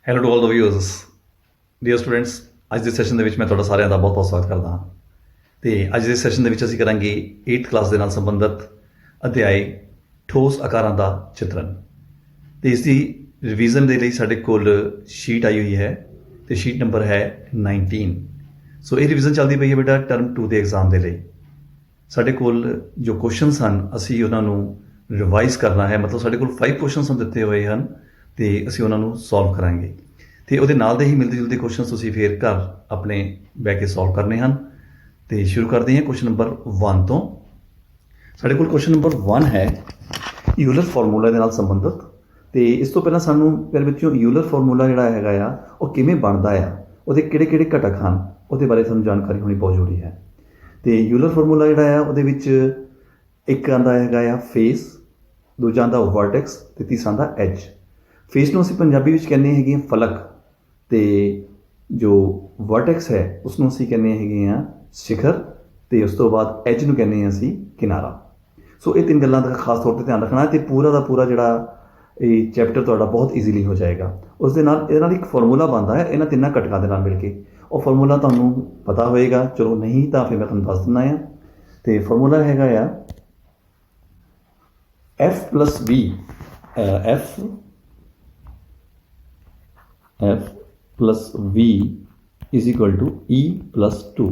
Hello to all the viewers. Dear students, ਅੱਜ ਦੇ session ਦੇ ਵਿੱਚ ਮੈਂ ਤੁਹਾਡਾ ਸਾਰਿਆਂ ਦਾ ਬਹੁਤ ਬਹੁਤ ਸਵਾਗਤ ਕਰਦਾ ਹਾਂ। ਤੇ ਅੱਜ ਦੇ ਸੈਸ਼ਨ ਦੇ ਵਿੱਚ ਅਸੀਂ ਕਰਾਂਗੇ 8th ਕਲਾਸ ਦੇ ਨਾਲ ਸੰਬੰਧਿਤ ਅਧਿਆਇ ਠੋਸ ਆਕਾਰਾਂ ਦਾ ਚਿੱਤਰਨ। ਤੇ ਇਸ ਦੀ ਰਿਵੀਜ਼ਨ ਦੇ ਲਈ ਸਾਡੇ ਕੋਲ ਸ਼ੀਟ ਆਈ ਹੋਈ ਹੈ ਤੇ ਸ਼ੀਟ ਨੰਬਰ ਹੈ 19। ਸੋ ਇਹ ਰਿਵੀਜ਼ਨ ਚੱਲਦੀ ਪਈ ਹੈ ਬੇਟਾ ਟਰਮ 2 ਦੇ ਐਗਜ਼ਾਮ ਦੇ ਲਈ। ਸਾਡੇ ਕੋਲ ਜੋ ਕੁਐਸਚਨਸ ਹਨ ਅਸੀਂ ਉਹਨਾਂ ਨੂੰ ਰਿਵਾਈਜ਼ ਕਰਨਾ ਹੈ, ਮਤਲਬ ਸਾਡੇ ਕੋਲ 5 ਕੁਐਸਚਨਸ ਦਿੱਤੇ ਹੋਏ ਹਨ ਤੇ ਅਸੀਂ ਉਹਨਾਂ ਨੂੰ ਸੋਲਵ ਕਰਾਂਗੇ। ਤੇ ਉਹਦੇ ਨਾਲ ਦੇ ਹੀ ਮਿਲਦੇ ਜੁਲਦੇ ਕੁਐਸਚਨਸ ਤੁਸੀਂ ਫਿਰ ਘਰ ਆਪਣੇ ਬਹਿ ਕੇ ਸੋਲਵ ਕਰਨੇ ਹਨ। ਤੇ ਸ਼ੁਰੂ ਕਰਦੇ ਹਾਂ ਕੁਐਸਚਨ ਨੰਬਰ 1 ਤੋਂ। ਸਾਡੇ ਕੋਲ ਕੁਐਸਚਨ ਨੰਬਰ 1 ਹੈ ਈਊਲਰ ਫਾਰਮੂਲਾ ਦੇ ਨਾਲ ਸੰਬੰਧਿਤ। ਤੇ ਇਸ ਤੋਂ ਪਹਿਲਾਂ ਸਾਨੂੰ ਪਿਆਰੇ ਬੱਚਿਓ ਈਊਲਰ ਫਾਰਮੂਲਾ ਜਿਹੜਾ ਹੈਗਾ ਆ ਉਹ ਕਿਵੇਂ ਬਣਦਾ ਆ, ਉਹਦੇ ਕਿਹੜੇ ਕਿਹੜੇ ਘਟਕ ਹਨ, ਉਹਦੇ ਬਾਰੇ ਸਾਨੂੰ ਜਾਣਕਾਰੀ ਹੋਣੀ ਬਹੁਤ ਜ਼ਰੂਰੀ ਹੈ। ਤੇ ਈਊਲਰ ਫਾਰਮੂਲਾ ਜਿਹੜਾ ਆ ਉਹਦੇ ਵਿੱਚ ਇੱਕ ਆਉਂਦਾ ਹੈਗਾ ਆ ਫੇਸ, ਦੂਜਾ ਆਉਂਦਾ ਵਰਟੈਕਸ ਤੇ ਤੀਸਰਾ ਆਉਂਦਾ ਐਜ। ਫੇਸ ਨੂੰ ਅਸੀਂ ਪੰਜਾਬੀ ਵਿੱਚ ਕਹਿੰਦੇ ਹੈਗੇ ਆ ਫਲਕ, ਤੇ ਜੋ ਵਰਟੈਕਸ ਹੈ ਉਸਨੂੰ ਅਸੀਂ ਕਹਿੰਦੇ ਹੈਗੇ ਆ ਸਿਖਰ, ਤੇ ਉਸ ਤੋਂ ਬਾਅਦ ਐਜ ਨੂੰ ਕਹਿੰਦੇ ਹਾਂ ਅਸੀਂ ਕਿਨਾਰਾ। ਸੋ ਇਹ ਤਿੰਨ ਗੱਲਾਂ ਦਾ ਖਾਸ ਤੌਰ 'ਤੇ ਧਿਆਨ ਰੱਖਣਾ ਹੈ ਤੇ ਪੂਰਾ ਦਾ ਪੂਰਾ ਜਿਹੜਾ ਇਹ ਚੈਪਟਰ ਤੁਹਾਡਾ ਬਹੁਤ ਈਜ਼ੀਲੀ ਹੋ ਜਾਏਗਾ। ਉਸ ਦੇ ਨਾਲ ਇਹਦੇ ਨਾਲ ਇੱਕ ਫਾਰਮੂਲਾ ਬਣਦਾ ਹੈ ਇਹਨਾਂ ਤਿੰਨਾਂ ਘਟਕਾਂ ਦੇ ਨਾਲ ਮਿਲ ਕੇ। ਉਹ ਫਾਰਮੂਲਾ ਤੁਹਾਨੂੰ ਪਤਾ ਹੋਏਗਾ, ਚਲੋ ਨਹੀਂ ਤਾਂ ਫਿਰ ਮੈਂ ਤੁਹਾਨੂੰ ਦੱਸ ਦਿੰਦਾ ਆ। ਤੇ ਫਾਰਮੂਲਾ ਹੈਗਾ ਆ F plus V, F plus V is equal to E plus 2।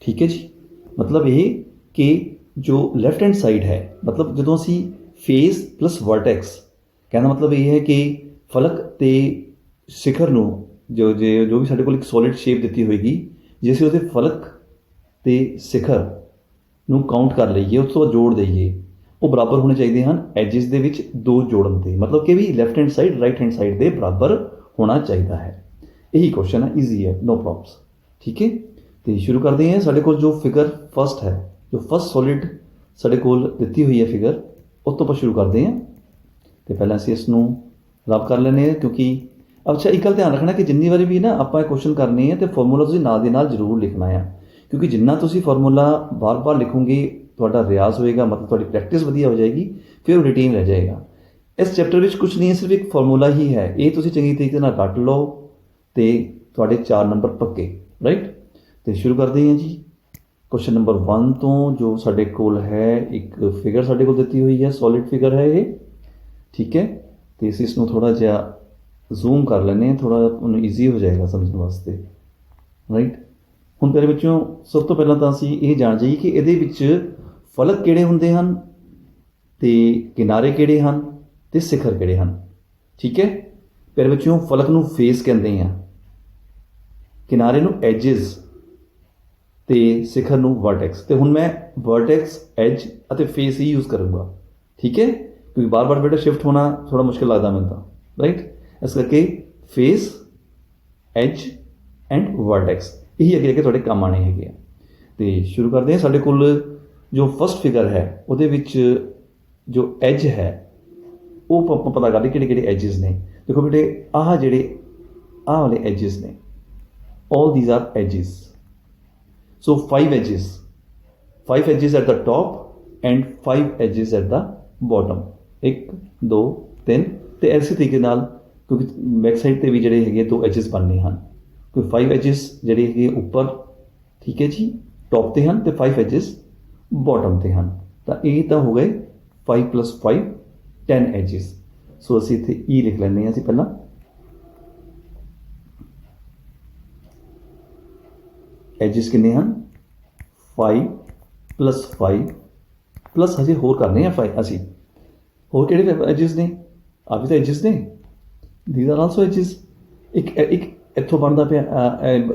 ਠੀਕ ਹੈ ਜੀ। ਮਤਲਬ ਇਹ ਕਿ ਜੋ ਲੈਫਟ ਹੈਂਡ ਸਾਈਡ ਹੈ, ਮਤਲਬ ਜਦੋਂ ਅਸੀਂ ਫੇਸ ਪਲਸ ਵਰਟੈਕਸ ਕਹਿੰਦਾ ਮਤਲਬ ਇਹ ਹੈ ਕਿ ਫਲਕ ਤੇ ਸਿਖਰ ਨੂੰ ਜੋ ਵੀ ਸਾਡੇ ਕੋਲ ਇੱਕ ਸੋਲਿਡ ਸ਼ੇਪ ਦਿੱਤੀ ਹੋਏਗੀ, ਜੇ ਅਸੀਂ ਉਹਦੇ ਫਲਕ ਤੇ ਸਿਖਰ ਨੂੰ ਕਾਊਂਟ ਕਰ ਲਈਏ, ਉਸ ਤੋਂ ਬਾਅਦ ਜੋੜ ਦਈਏ, ਉਹ ਬਰਾਬਰ ਹੋਣੇ ਚਾਹੀਦੇ ਹਨ ਐਜਿਸ ਦੇ ਵਿੱਚ ਦੋ ਜੋੜਨ ਦੇ, ਮਤਲਬ ਕਿ ਵੀ left hand side right hand side ਦੇ ਬਰਾਬਰ ਹੋਣਾ ਚਾਹੀਦਾ ਹੈ। ਇਹੀ ਕੁਐਸਚਨ ਹੈ, ਈਜ਼ੀ ਹੈ, ਨੋ ਪ੍ਰੋਬਲਮਸ। ਠੀਕ ਹੈ, ਤੇ ਸ਼ੁਰੂ ਕਰਦੇ ਹਾਂ। ਸਾਡੇ ਕੋਲ ਜੋ ਫਿਗਰ ਫਸਟ ਹੈ, ਜੋ ਫਸਟ ਸੋਲਿਡ ਸਾਡੇ ਕੋਲ ਦਿੱਤੀ ਹੋਈ ਹੈ ਫਿਗਰ, ਉਸ ਤੋਂ ਆਪਾਂ ਸ਼ੁਰੂ ਕਰਦੇ ਹਾਂ। ਤੇ ਪਹਿਲਾਂ ਅਸੀਂ ਇਸ ਨੂੰ ਰਬ ਕਰ ਲੈਂਦੇ ਹਾਂ, ਕਿਉਂਕਿ ਅੱਛਾ ਇੱਕ ਗੱਲ ਧਿਆਨ ਰੱਖਣਾ ਕਿ ਜਿੰਨੀ ਵਾਰੀ ਵੀ ਨਾ ਆਪਾਂ ਇਹ ਕੁਐਸਚਨ ਕਰਨੇ ਆ ਤੇ ਫਾਰਮੂਲਾ ਤੁਸੀਂ ਨਾਲ ਦੀ ਨਾਲ ਜ਼ਰੂਰ ਲਿਖਣਾ ਆ, ਕਿਉਂਕਿ ਜਿੰਨਾ ਤੁਸੀਂ ਫਾਰਮੂਲਾ ਬਾਰ-ਬਾਰ ਲਿਖੋਗੇ ਤੁਹਾਡਾ ਰਿਆਜ਼ ਹੋਏਗਾ, ਮਤਲਬ ਤੁਹਾਡੀ ਪ੍ਰੈਕਟਿਸ ਵਧੀਆ ਹੋ ਜਾਏਗੀ, ਫਿਰ ਉਹ ਰੂਟੀਨ ਰਹਿ ਜਾਏਗਾ। ਇਸ ਚੈਪਟਰ ਵਿੱਚ ਕੁਝ ਨਹੀਂ ਹੈ, ਸਿਰਫ ਇੱਕ ਫਾਰਮੂਲਾ ਹੀ ਹੈ। ਇਹ ਤੁਸੀਂ ਚੰਗੀ ਤਰੀਕੇ ਨਾਲ ਰੱਟ ਲਓ ਤੇ ਤੁਹਾਡੇ 4 ਨੰਬਰ ਪੱਕੇ, ਰਾਈਟ। ਤੇ ਸ਼ੁਰੂ ਕਰਦੇ ਹਾਂ ਜੀ ਕੁਐਸਚਨ ਨੰਬਰ 1 ਤੋਂ। ਜੋ ਸਾਡੇ ਕੋਲ ਹੈ ਇੱਕ ਫਿਗਰ ਸਾਡੇ ਕੋਲ ਦਿੱਤੀ ਹੋਈ ਹੈ, ਸੋਲਿਡ ਫਿਗਰ ਹੈ ਇਹ। ਠੀਕ ਹੈ, ਤੇ ਅਸੀਂ ਇਸ ਨੂੰ ਥੋੜ੍ਹਾ ਜਿਹਾ ਜ਼ੂਮ ਕਰ ਲੈਂਦੇ ਹਾਂ, ਥੋੜ੍ਹਾ ਉਹਨੂੰ ਈਜ਼ੀ ਹੋ ਜਾਏਗਾ ਸਮਝਣ ਵਾਸਤੇ, ਰਾਈਟ। ਹੁਣ ਤੇਰੇ ਵਿੱਚੋਂ ਸਭ ਤੋਂ ਪਹਿਲਾਂ ਤਾਂ ਅਸੀਂ ਇਹ ਜਾਣ ਜਾਈਏ ਕਿ ਇਹਦੇ ਵਿੱਚ ਫਲਕ ਕਿਹੜੇ ਹੁੰਦੇ ਹਨ ਤੇ ਕਿਨਾਰੇ ਕਿਹੜੇ ਹਨ ਤੇ ਸਿਖਰ ਕਿਹੜੇ ਹਨ। ਠੀਕ ਹੈ, ਤੇਰੇ ਵਿੱਚੋਂ ਫਲਕ ਨੂੰ ਫੇਸ ਕਹਿੰਦੇ ਆ, ਕਿਨਾਰੇ ਨੂੰ ਐਜਿਸ ਤੇ ਸਿਖਰ ਨੂੰ ਵਰਟੈਕਸ। ਤੇ ਹੁਣ ਮੈਂ ਵਰਟੈਕਸ, ਐਜ ਅਤੇ ਫੇਸ ਹੀ ਯੂਜ਼ ਕਰੂੰਗਾ। ਠੀਕ ਹੈ, ਕਿਉਂਕਿ ਬਾਰ-ਬਾਰ ਬੇਟਾ ਸ਼ਿਫਟ ਹੋਣਾ ਥੋੜਾ ਮੁਸ਼ਕਿਲ ਲੱਗਦਾ ਮੈਨੂੰ ਤਾਂ, ਰਾਈਟ। ਇਸ ਕਰਕੇ ਫੇਸ, ਐਜ ਐਂਡ ਵਰਟੈਕਸ ਇਹੀ ਅੱਗੇ ਤੁਹਾਡੇ ਕੰਮ ਆਣੇ ਹੈਗੇ ਆ। ਤੇ ਸ਼ੁਰੂ ਕਰਦੇ ਹਾਂ। ਸਾਡੇ ਕੋਲ ਜੋ ਫਸਟ ਫਿਗਰ ਹੈ ਉਹਦੇ ਵਿੱਚ ਜੋ ਐਜ ਹੈ ਉਹ ਆਪਾਂ ਪਤਾ ਕਰਦੇ ਕਿਹੜੇ ਕਿਹੜੇ ਐਜਿਸ ਨੇ। ਦੇਖੋ ਬੇਟੇ, ਆਹ ਵਾਲੇ ਐਜਿਸ ਨੇ, all these are edges, so 5 edges at the top and 5 edges at the bottom। 1 2 3 ਤੇ ਇਸੇ ਤਰੀਕੇ ਨਾਲ, ਕਿਉਂਕਿ ਬੈਕ ਸਾਈਡ ਤੇ ਵੀ ਜਿਹੜੇ ਹੈਗੇ 2 ਐਜਿਸ ਬਣਨੇ ਹਨ, ਕਿਉਂਕਿ 5 ਐਜਿਸ ਜਿਹੜੇ ਹੈਗੇ ਉੱਪਰ, ਠੀਕ ਹੈ ਜੀ, ਟੌਪ ਤੇ ਹਨ ਤੇ 5 ਐਜਿਸ ਬੋਟਮ ਤੇ ਹਨ। ਤਾਂ ਇਹ ਤਾਂ ਹੋ ਗਏ 5 + 5 10 ਐਜਿਸ। ਸੋ ਅਸੀਂ ਇੱਥੇ E ਲਿਖ ਲੈਂਦੇ ਹਾਂ ਅਸੀਂ ਪਹਿਲਾਂ। ਐਜਿਸ ਕਿੰਨੇ ਹਨ? 5 + 5 ਪਲੱਸ ਹਜੇ ਹੋਰ ਕਰਨੇ ਆ 5 ਅਸੀਂ। ਹੋਰ ਕਿਹੜੇ ਐਜਿਸ ਨੇ? ਆ ਵੀ ਤਾਂ ਐਜਿਸ ਨੇ, ਥੀਸ ਆਰ ਆਲਸੋ ਐਜਿਸ। ਇੱਕ ਇੱਥੋਂ ਬਣਦਾ ਪਿਆ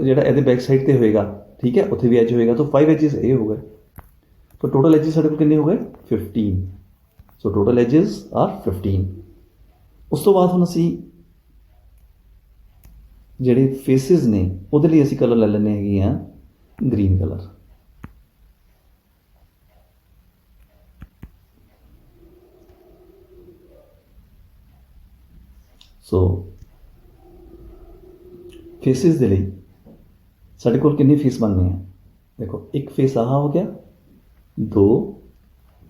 ਜਿਹੜਾ ਇਹਦੇ ਬੈਕ ਸਾਈਡ ਤੇ ਹੋਏਗਾ, ਠੀਕ ਹੈ, ਉੱਥੇ ਵੀ ਐਜ ਹੋਏਗਾ, ਤਾਂ 5 ਐਜਿਸ ਇਹ ਹੋ ਗਏ। ਤਾਂ ਟੋਟਲ ਐਜਿਸ ਸਾਡੇ ਕੋਲ ਕਿੰਨੇ ਹੋ ਗਏ? 15। So total edges are 15। ਉਸ ਤੋਂ ਬਾਅਦ ਹੁਣ ਅਸੀਂ ਜਿਹੜੇ ਫੇਸਿਸ ਨੇ ਉਹਦੇ ਲਈ ਅਸੀਂ ਕਲਰ ਲੈ ਲੈਂਦੇ ਹੈਗੇ ਆ ਗ੍ਰੀਨ ਕਲਰ। ਸੋ ਫੇਸਿਸ ਦੇ ਲਈ ਸਾਡੇ ਕੋਲ ਕਿੰਨੇ ਫੇਸ ਬਣਨੇ ਆ? ਦੇਖੋ, ਇੱਕ ਫੇਸ ਆਹ ਹੋ ਗਿਆ, 2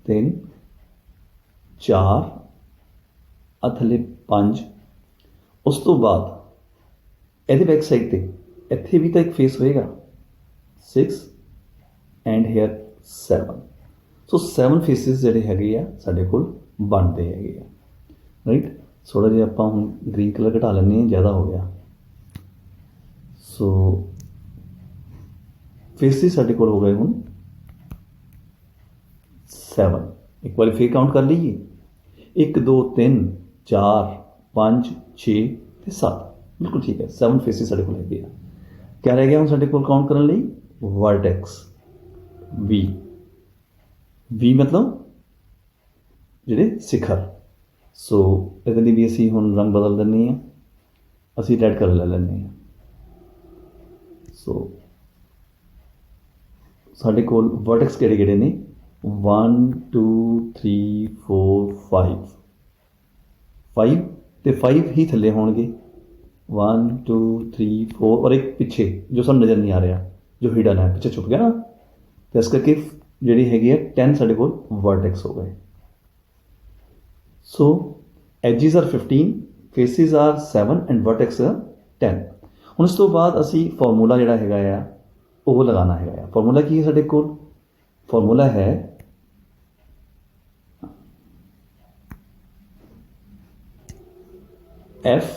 3 4 ਆ ਥੱਲੇ 5, ਉਸ ਤੋਂ ਬਾਅਦ ਇਹਦੇ ਬੈਕ ਸਾਈਡ ਤੇ ਇੱਥੇ ਵੀ ਤਾਂ ਇੱਕ ਫੇਸ ਹੋਏਗਾ 6 ਐਂਡ ਹੇਅਰ 7। ਸੋ 7 ਫੇਸਿਸ ਜਿਹੜੇ ਹੈਗੇ ਆ ਸਾਡੇ ਕੋਲ ਬਣਦੇ ਹੈਗੇ ਆ, ਰਾਈਟ। ਥੋੜ੍ਹਾ ਜਿਹਾ ਆਪਾਂ ਹੁਣ ਗ੍ਰੀਨ ਕਲਰ ਘਟਾ ਲੈਂਦੇ ਹਾਂ, ਜ਼ਿਆਦਾ ਹੋ ਗਿਆ। ਸੋ ਫੇਸਿਸ ਸਾਡੇ ਕੋਲ ਹੋ ਗਏ ਹੁਣ 7। ਇੱਕ ਵਾਰੀ ਫੇਰ ਕਾਊਂਟ ਕਰ ਲਈਏ, 1 2 3 4 5 6 ਤੇ 7। ਬਿਲਕੁਲ ਠੀਕ ਹੈ, 7 ਫੇਸਿਸ ਸਾਡੇ ਕੋਲ ਹੈਗੇ ਆ। ਕਿਆ ਰਹਿ ਗਿਆ ਹੁਣ ਸਾਡੇ ਕੋਲ ਕਾਊਂਟ ਕਰਨ ਲਈ? ਵਰਟੈਕਸ ਵੀ ਮਤਲਬ ਜਿਹੜੇ ਸਿਖਰ। ਸੋ ਇਹਦੇ ਲਈ ਵੀ ਅਸੀਂ ਹੁਣ ਰੰਗ ਬਦਲ ਦਿੰਦੇ ਹਾਂ, ਅਸੀਂ ਰੈੱਡ ਕਲਰ ਲੈ ਲੈਂਦੇ ਹਾਂ। ਸੋ ਸਾਡੇ ਕੋਲ ਵਰਟੈਕਸ ਕਿਹੜੇ ਕਿਹੜੇ ਨੇ? 1 2 3 4 5 ਤੇ 5 ਹੀ ਥੱਲੇ ਹੋਣਗੇ। 1 2 3 4 ਔਰ ਇੱਕ ਪਿੱਛੇ ਜੋ ਸਾਨੂੰ ਨਜ਼ਰ ਨਹੀਂ ਆ ਰਿਹਾ, ਜੋ ਹਿਡਨ ਹੈ, ਪਿੱਛੇ ਛੁਪ ਗਿਆ ਨਾ, ਤੇ ਇਸ ਕਰਕੇ ਜਿਹੜੀ ਹੈਗੀ ਹੈ 10 ਸਾਡੇ ਕੋਲ ਵਰਟੈਕਸ ਹੋ ਗਏ। ਸੋ ਐਜਿਸ ਆਰ 15, ਫੇਸਿਸ ਆਰ 7 ਐਂਡ ਵਰਟੈਕਸ 10। ਹੁਣ ਇਸ ਤੋਂ ਬਾਅਦ ਅਸੀਂ ਫਾਰਮੂਲਾ ਜਿਹੜਾ ਹੈਗਾ ਆ ਉਹ ਲਗਾਉਣਾ ਹੈਗਾ ਆ। ਫਾਰਮੂਲਾ ਕੀ ਹੈ ਸਾਡੇ ਕੋਲ? ਫਾਰਮੂਲਾ ਹੈ F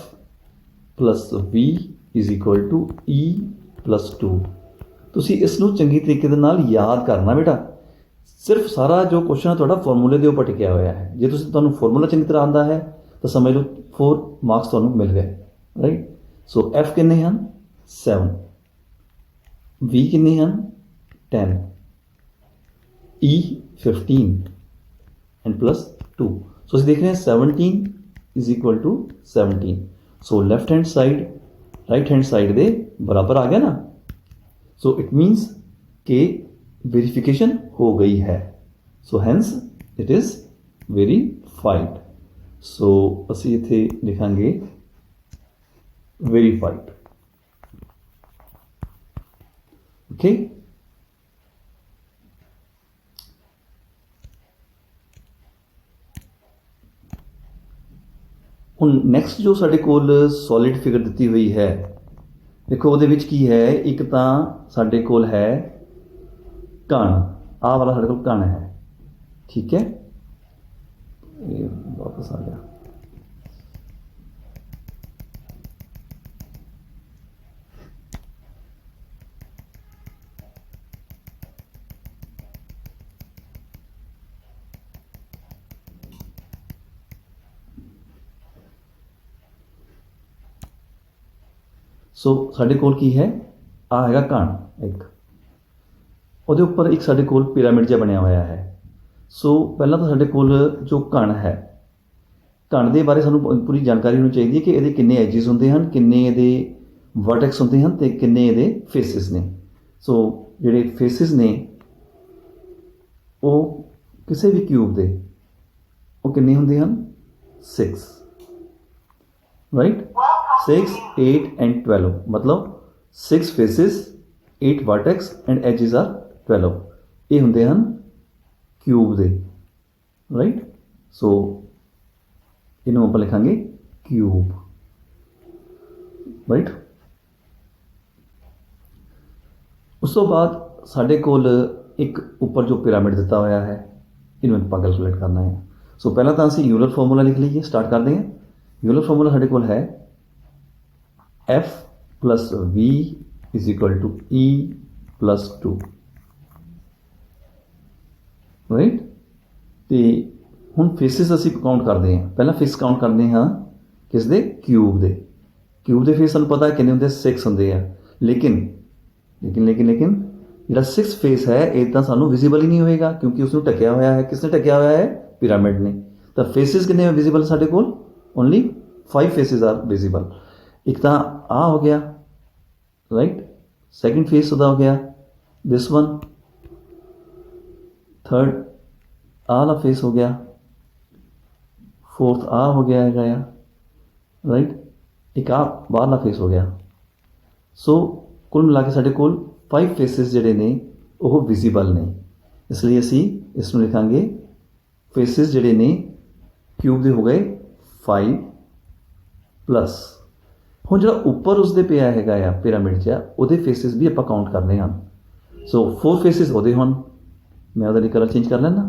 plus V is equal to E plus 2। ਤੁਸੀਂ ਇਸ ਨੂੰ ਚੰਗੀ ਤਰੀਕੇ ਦੇ ਨਾਲ ਯਾਦ ਕਰਨਾ ਬੇਟਾ। ਸਿਰਫ ਸਾਰਾ ਜੋ ਕੁਐਸਚਨ ਹੈ ਤੁਹਾਡਾ ਫਾਰਮੂਲੇ ਦੇ ਉੱਪਰ ਟਿਕਿਆ ਹੋਇਆ ਹੈ। ਜੇ ਤੁਹਾਨੂੰ ਫਾਰਮੂਲਾ ਚੰਗੀ ਤਰ੍ਹਾਂ ਆਉਂਦਾ ਹੈ ਤਾਂ ਸਮਝ ਲਓ 4 ਮਾਰਕਸ ਤੁਹਾਨੂੰ ਮਿਲ ਗਏ, ਰਾਈਟ। ਸੋ F ਕਿੰਨੇ ਹਨ? 7, V ਕਿੰਨੇ ਹਨ? 10, E 15 ਐਂਡ ਪਲੱਸ 2। ਸੋ ਅਸੀਂ ਦੇਖ ਰਹੇ ਹਾਂ 17 is equal to 17। So left hand side right hand side ਦੇ ਬਰਾਬਰ ਆ ਗਿਆ ਨਾ। ਸੋ ਇਟ ਮੀਨਸ ਕਿ वेरिफिकेशन हो गई है। So hence it is verified. So असी इत्थे लिखांगे वेरीफाइड। ओके, ਹੁਣ ਨੈਕਸਟ ਜੋ ਸਾਡੇ ਕੋਲ ਸੋਲਿਡ ਫਿਗਰ ਦਿੱਤੀ ਹੋਈ ਹੈ, ਦੇਖੋ ਉਹਦੇ ਵਿੱਚ ਕੀ ਹੈ। ਇੱਕ ਤਾਂ ਸਾਡੇ ਕੋਲ ਹੈ कण, आ वाला साढ़े को कण है, ठीक है। ये वापस आ गया। सो साढ़े कोल की है, आ हैगा कण एक, ਉਹਦੇ ਉੱਪਰ ਇੱਕ ਸਾਡੇ ਕੋਲ ਪਿਰਾਮਿਡ ਜਿਹਾ ਬਣਿਆ ਹੋਇਆ ਹੈ। ਸੋ ਪਹਿਲਾਂ ਤਾਂ ਸਾਡੇ ਕੋਲ ਜੋ ਕਣ ਹੈ, ਕਣ ਦੇ ਬਾਰੇ ਸਾਨੂੰ ਪੂਰੀ ਜਾਣਕਾਰੀ ਹੋਣੀ ਚਾਹੀਦੀ ਹੈ ਕਿ ਇਹਦੇ ਕਿੰਨੇ ਐਜਿਸ ਹੁੰਦੇ ਹਨ, ਕਿੰਨੇ ਇਹਦੇ ਵਰਟੈਕਸ ਹੁੰਦੇ ਹਨ ਅਤੇ ਕਿੰਨੇ ਇਹਦੇ ਫੇਸਿਸ ਨੇ। ਸੋ ਜਿਹੜੇ ਫੇਸਿਸ ਨੇ ਉਹ ਕਿਸੇ ਵੀ ਕਿਊਬ ਦੇ ਉਹ ਕਿੰਨੇ ਹੁੰਦੇ ਹਨ? 6, ਰਾਈਟ। 6 8 ਐਂਡ 12 ਮਤਲਬ 6 ਫੇਸਿਸ 8 ਵਰਟੈਕਸ ਐਂਡ ਐਜਿਸ ਆਰ 12। ਇਹ ਹੁੰਦੇ ਹਨ ਕਿਊਬ ਦੇ, ਰਾਈਟ। ਸੋ ਇਹਨੂੰ ਆਪਾਂ ਲਿਖਾਂਗੇ ਕਿਊਬ, ਰਾਈਟ। ਉਸ ਤੋਂ ਬਾਅਦ ਸਾਡੇ ਕੋਲ ਇੱਕ ਉੱਪਰ ਜੋ ਪਿਰਾਮਿਡ ਦਿੱਤਾ ਹੋਇਆ ਹੈ, ਇਹਨੂੰ ਆਪਾਂ ਕੈਲਕੂਲੇਟ ਕਰਨਾ ਹੈ। ਸੋ ਪਹਿਲਾਂ ਤਾਂ ਅਸੀਂ ਯੂਲਰ ਫਾਰਮੂਲਾ ਲਿਖ ਲਈਏ, ਸਟਾਰਟ ਕਰਦੇ ਹਾਂ। ਯੂਲਰ ਫਾਰਮੂਲਾ ਸਾਡੇ ਕੋਲ ਹੈ F plus V is equal to E plus 2, right. ਅਤੇ ਹੁਣ ਫੇਸਿਸ ਅਸੀਂ ਕਾਊਂਟ ਕਰਦੇ ਹਾਂ। ਪਹਿਲਾਂ ਫੇਸ ਕਾਊਂਟ ਕਰਦੇ ਹਾਂ ਕਿਸ ਦੇ? ਕਿਊਬ ਦੇ। ਕਿਊਬ ਦੇ ਫੇਸ ਸਾਨੂੰ ਪਤਾ ਕਿੰਨੇ ਹੁੰਦੇ? 6 ਹੁੰਦੇ ਆ। ਲੇਕਿਨ ਜਿਹੜਾ 6 ਫੇਸ ਹੈ ਇਹ ਤਾਂ ਸਾਨੂੰ ਵਿਜ਼ੀਬਲ ਹੀ ਨਹੀਂ ਹੋਏਗਾ, ਕਿਉਂਕਿ ਉਸਨੂੰ ਢੱਕਿਆ ਹੋਇਆ ਹੈ। ਕਿਸ ਨੇ ਢੱਕਿਆ ਹੋਇਆ ਹੈ? ਪਿਰਾਮਿਡ ਨੇ। ਤਾਂ ਫੇਸਿਸ ਕਿੰਨੇ ਵਿਜ਼ੀਬਲ ਸਾਡੇ ਕੋਲ? Only 5 faces are visible. ਇੱਕ ਤਾਂ ਆ ਹੋ ਗਿਆ, ਰਾਈਟ। ਸੈਕਿੰਡ ਫੇਸ ਉਹਦਾ ਹੋ ਗਿਆ ਦਿਸ ਵਨ। थर्ड आ वाला फेस हो गया। फोर्थ आ हो गया है, राइट। एक आ बाहरला फेस हो गया। सो कुल मिला के साढ़े कोल 5 फेसिस जिहड़े ने वो विजिबल ने, इसलिए असी इसनूं लिखांगे फेसिस जिहड़े ने क्यूब दे हो गए 5 प्लस ਹੁਣ ਜਿਹੜਾ ਉੱਪਰ ਉਸਦੇ ਪਿਆ ਹੈਗਾ ਆ ਪਿਰਾਮਿਡ 'ਚ ਉਹਦੇ ਫੇਸਿਸ ਵੀ ਆਪਾਂ ਕਾਊਂਟ ਕਰਨੇ ਹਨ। ਸੋ 4 ਫੇਸਿਸ ਉਹਦੇ ਹੁਣ ਮੈਂ ਉਹਦਾ ਕਲਰ ਚੇਂਜ ਕਰ ਲੈਣਾ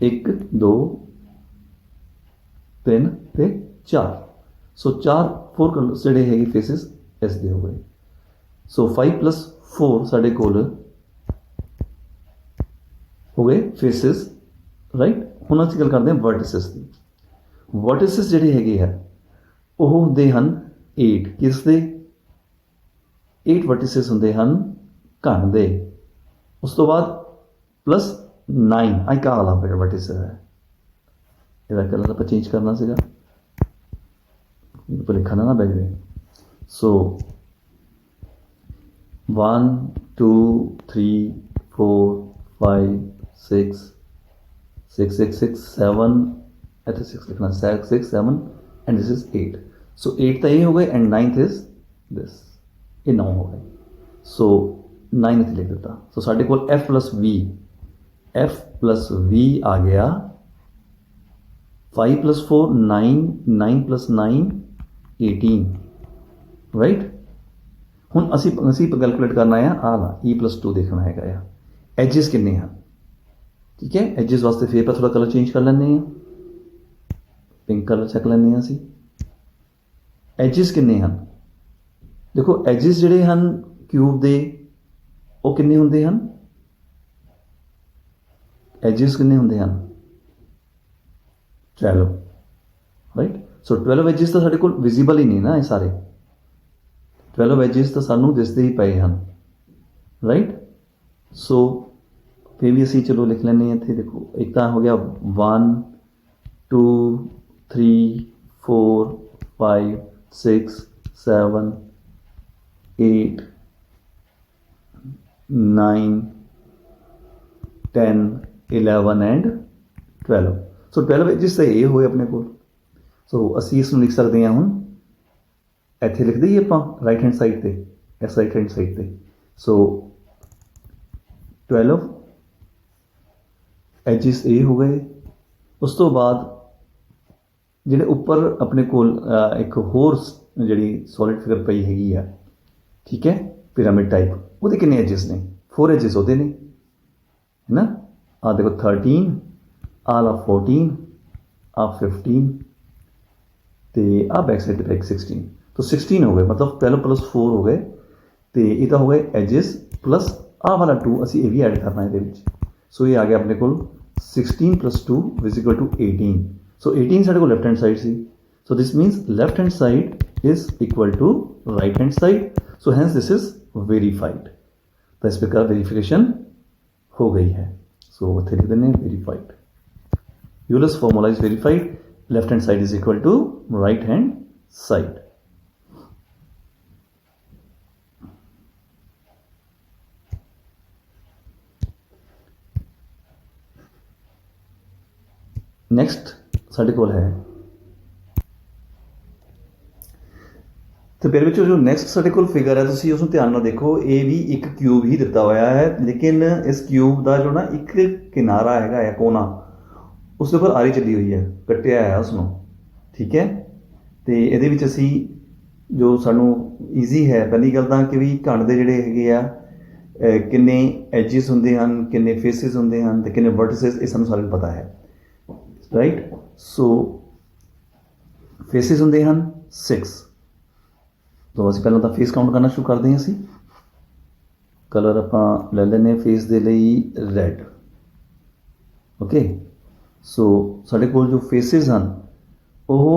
1 2 3 ਤੇ 4। ਸੋ 4 ਕਲਰ ਜਿਹੜੇ ਹੈਗੇ ਫੇਸਿਸ ਇਸ ਦੇ ਹੋ ਗਏ। ਸੋ 5 + 4 ਸਾਡੇ ਕੋਲ ਹੋ ਗਏ ਫੇਸਿਸ ਰਾਈਟ। ਹੁਣ ਅਸੀਂ ਗੱਲ ਕਰਦੇ ਹਾਂ ਵਰਟਿਸਿਸ ਦੀ। ਵਰਟਿਸਿਸ ਜਿਹੜੇ ਹੈਗੇ ਆ ਉਹ ਹੁੰਦੇ ਹਨ 8 ਕਿਸ ਦੇ 8 ਵਰਟਿਸਿਸ ਹੁੰਦੇ ਹਨ ਘਣ ਦੇ। ਉਸ ਤੋਂ ਬਾਅਦ +9 ਆਈ ਕਾ ਵਾਲਾ ਵਰਟਿਸ ਹੈ ਇਹਦਾ ਕਲਰ ਆਪਾਂ ਚੇਂਜ ਕਰਨਾ ਸੀਗਾ ਭੁਲੇਖਾ ਨਾ ਬਹਿ ਜਾਵੇ। ਸੋ 1 2 3 4 5 6 6 6 6 7 ਇੱਥੇ 6 ਲਿਖਣਾ 6 7 and this is 8। so 8 ਤਾਂ ਇਹ ਹੋ ਗਏ and 9th is this ਇਹ 9 ਹੋ ਗਏ। so 9 ਇੱਥੇ ਲਿਖ ਦਿੱਤਾ। so ਸਾਡੇ ਕੋਲ f + v ਆ ਗਿਆ 5 + 4 9 9 + 9 18 ਰਾਈਟ। ਹੁਣ ਅਸੀਂ ਕੈਲਕੂਲੇਟ ਕਰਨਾ ਆ ਲਾ e + 2 ਦੇਖਣਾ ਹੈਗਾ ਆ ਐਜਿਸ ਕਿੰਨੇ ਹਨ। ਠੀਕ ਹੈ ਐਜਿਸ ਵਾਸਤੇ ਫਿਰ ਆਪਾਂ ਥੋੜਾ ਕਲਰ ਚੇਂਜ ਕਰ ਲੈਂਦੇ ਹਾਂ ਪਿੰਕ ਕਲਰ ਚੱਕ ਲੈਂਦੇ ਹਾਂ ਅਸੀਂ। ਐਜਿਸ ਕਿੰਨੇ ਹਨ ਦੇਖੋ ਐਜਿਸ ਜਿਹੜੇ ਹਨ ਕਿਊਬ ਦੇ ਉਹ ਕਿੰਨੇ ਹੁੰਦੇ ਹਨ ਐਜਿਸ ਕਿੰਨੇ ਹੁੰਦੇ ਹਨ 12 ਰਾਈਟ। ਸੋ 12 ਐਜਿਸ ਤਾਂ ਸਾਡੇ ਕੋਲ ਵਿਜ਼ੀਬਲ ਹੀ ਨਹੀਂ ਨਾ ਇਹ ਸਾਰੇ 12 ਐਜਿਸ ਤਾਂ ਸਾਨੂੰ ਦਿਸਦੇ ਹੀ ਪਏ ਹਨ ਰਾਈਟ। ਸੋ ਫਿਰ ਵੀ ਅਸੀਂ ਚਲੋ ਲਿਖ ਲੈਂਦੇ ਹਾਂ ਇੱਥੇ ਦੇਖੋ ਇੱਕ ਤਾਂ ਹੋ ਗਿਆ 1 2 3 4 5 6 7 8 9 10 11 and 12। ਸੋ 12 ਐਜਿਸ ਤਾਂ ਇਹ ਹੋਏ ਆਪਣੇ ਕੋਲ। ਸੋ ਅਸੀਂ ਇਸ ਨੂੰ ਲਿਖ ਸਕਦੇ ਹਾਂ ਹੁਣ ਇੱਥੇ ਲਿਖ ਦਈਏ ਆਪਾਂ ਰਾਈਟ ਹੈਂਡ ਸਾਈਡ ਤੇ ਇਸ ਰਾਈਟ ਹੈਂਡ ਸਾਈਡ ਤੇ। ਸੋ 12 ਐਜਿਸ ਇਹ ਹੋ ਗਏ। ਉਸ ਤੋਂ ਬਾਅਦ ਜਿਹੜੇ ਉੱਪਰ ਆਪਣੇ ਕੋਲ ਇੱਕ ਹੋਰ ਜਿਹੜੀ ਸੋਲਿਡ ਫਿਗਰ ਪਈ ਹੈਗੀ ਆ ਠੀਕ ਹੈ ਪਿਰਾਮਿਡ ਟਾਈਪ ਉਹਦੇ ਕਿੰਨੇ ਐਜਿਸ ਨੇ 4 ਐਜਿਸ ਉਹਦੇ ਨੇ ਹੈ ਨਾ। ਆਹ ਦੇਖੋ 13 ਆਹ 14 ਆਹ 15 ਤੇ ਆਹ ਬੈਕ ਸਾਈਡ ਤੇ 16 तो 16 ਹੋ ਗਏ ਮਤਲਬ 12 + 4 ਹੋ ਗਏ ਤੇ ਇਹ ਤਾਂ ਹੋ ਗਏ ਐਜਿਸ ਪਲੱਸ ਆਹ ਵਾਲਾ 2 ਅਸੀਂ ਇਹ ਵੀ ਐਡ ਕਰਨਾ ਇਹਦੇ ਵਿੱਚ। ਸੋ ਇਹ ਆ ਗਿਆ ਆਪਣੇ ਕੋਲ 16 + 2 = 18। ਸੋ 18 ਸਾਡੇ ਕੋਲ ਲੈਫਟ ਹੈਂਡ ਸਾਈਡ ਸੀ। So this means left hand side is equal to right hand side. So hence this is verified. तो इस प्रकार वेरिफिकेशन हो गई है। सो इतने लिख देने verified Euler's formula is verified left hand side is equal to right hand side. Next ਸਾਡੇ ਕੋਲ ਹੈ ਤੇ ਫਿਰ ਵਿੱਚ ਜੋ ਨੈਕਸਟ ਸਾਡੇ ਕੋਲ ਫਿਗਰ ਹੈ ਤੁਸੀਂ ਉਸ ਨੂੰ ਧਿਆਨ ਨਾਲ ਦੇਖੋ। ਇਹ ਵੀ ਇੱਕ ਕਿਊਬ ਹੀ ਦਿੱਤਾ ਹੋਇਆ ਹੈ ਲੇਕਿਨ ਇਸ ਕਿਊਬ ਦਾ ਜੋ ਨਾ ਇੱਕ ਕਿਨਾਰਾ ਹੈਗਾ ਹੈ ਕੋਨਾ ਉਸ ਦੇ ਉੱਪਰ ਆਰੀ ਚੱਲੀ ਹੋਈ ਹੈ ਕੱਟਿਆ ਹੈ ਉਸਨੂੰ ਠੀਕ ਹੈ। ਤੇ ਇਹਦੇ ਵਿੱਚ ਅਸੀਂ ਜੋ ਸਾਨੂੰ ਈਜ਼ੀ ਹੈ ਪਹਿਲੀ ਗੱਲ ਤਾਂ ਕਿ ਵੀ ਘਣ ਦੇ ਜਿਹੜੇ ਹੈਗੇ ਆ ਕਿੰਨੇ ਐਜਿਸ ਹੁੰਦੇ ਹਨ ਕਿੰਨੇ ਫੇਸਿਸ ਹੁੰਦੇ ਹਨ ਤੇ ਕਿੰਨੇ ਵਰਟਿਸਿਸ ਇਹ ਸਾਨੂੰ ਸਾਰਿਆਂ ਨੂੰ ਪਤਾ ਹੈ ਰਾਈਟ। ਸੋ ਫੇਸਿਸ ਹੁੰਦੇ ਹਨ 6। तो ਅਸੀਂ ਪਹਿਲਾਂ ਤਾਂ ਫੇਸ ਕਾਊਂਟ ਕਰਨਾ ਸ਼ੁਰੂ ਕਰਦੇ ਹਾਂ। ਅਸੀਂ ਕਲਰ ਆਪਾਂ ਲੈ ਲੈਂਦੇ ਹਾਂ ਫੇਸ ਦੇ ਲਈ ਰੈੱਡ ਓਕੇ। ਸੋ ਸਾਡੇ ਕੋਲ ਜੋ ਫੇਸਿਸ ਹਨ ਉਹ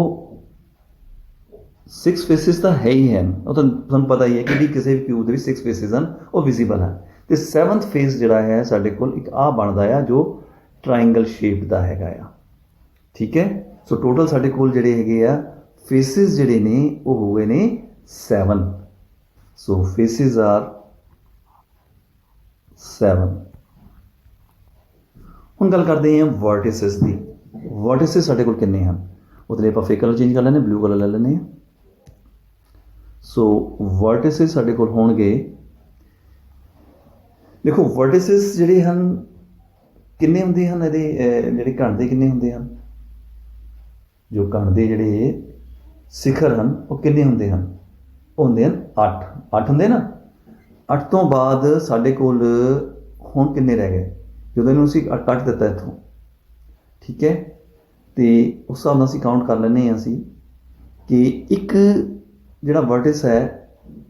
6 ਫੇਸਿਸ ਤਾਂ ਹੈ ਹੀ ਹਨ ਉਹ ਤਾਂ ਤੁਹਾਨੂੰ ਪਤਾ ਹੀ ਹੈ ਕਿ ਵੀ ਕਿਸੇ ਵੀ ਕਿਊਬ ਦੇ ਵਿੱਚ 6 ਫੇਸਿਸ ਹਨ ਉਹ ਵਿਜ਼ੀਬਲ ਹਨ। ਅਤੇ 7th ਫੇਸ ਜਿਹੜਾ ਹੈ ਸਾਡੇ ਕੋਲ ਇੱਕ ਆਹ ਬਣਦਾ ਆ ਜੋ ਟਰਾਇੰਗਲ ਸ਼ੇਪ ਦਾ ਹੈਗਾ ਆ ਠੀਕ ਹੈ। ਸੋ ਟੋਟਲ ਸਾਡੇ ਕੋਲ ਜਿਹੜੇ ਹੈਗੇ ਆ ਫੇਸਿਸ ਜਿਹੜੇ ਨੇ ਉਹ ਹੋ ਗਏ ਨੇ 7। So faces are 7। ਹੁਣ ਗੱਲ ਕਰਦੇ ਹਾਂ ਵਰਟਿਸਿਸ ਦੀ। ਵਰਟਿਸਿਸ ਸਾਡੇ ਕੋਲ ਕਿੰਨੇ ਹਨ ਉਹਦੇ ਲਈ ਆਪਾਂ ਫੇਰ ਕਲਰ ਚੇਂਜ ਕਰ ਲੈਂਦੇ ਬਲੂ ਕਲਰ ਲੈ ਲੈਂਦੇ ਹਾਂ। ਸੋ ਵਰਟਿਸਿਸ ਸਾਡੇ ਕੋਲ ਹੋਣਗੇ ਦੇਖੋ ਵਰਟਿਸਿਸ ਜਿਹੜੇ ਹਨ ਕਿੰਨੇ ਹੁੰਦੇ ਹਨ ਇਹਦੇ ਜਿਹੜੇ ਘਣ ਦੇ ਕਿੰਨੇ ਹੁੰਦੇ ਹਨ ਜੋ ਕਣ ਦੇ ਜਿਹੜੇ ਸਿਖਰ ਹਨ ਉਹ ਕਿੰਨੇ ਹੁੰਦੇ ਹਨ? ਉਹ ਹੁੰਦੇ ਹਨ 8 ਹੁੰਦੇ ਨਾ। 8 ਤੋਂ ਬਾਅਦ ਸਾਡੇ ਕੋਲ ਹੁਣ ਕਿੰਨੇ ਰਹਿ ਗਏ? ਜਦੋਂ ਇਹਨੂੰ ਅਸੀਂ ਕੱਟ ਦਿੱਤਾ ਇੱਥੋਂ, ਠੀਕ ਹੈ, ਅਤੇ ਉਸ ਹਿਸਾਬ ਨਾਲ ਅਸੀਂ ਕਾਊਂਟ ਕਰ ਲੈਂਦੇ ਹਾਂ ਅਸੀਂ ਕਿ ਇੱਕ ਜਿਹੜਾ ਵਰਟਿਸ ਹੈ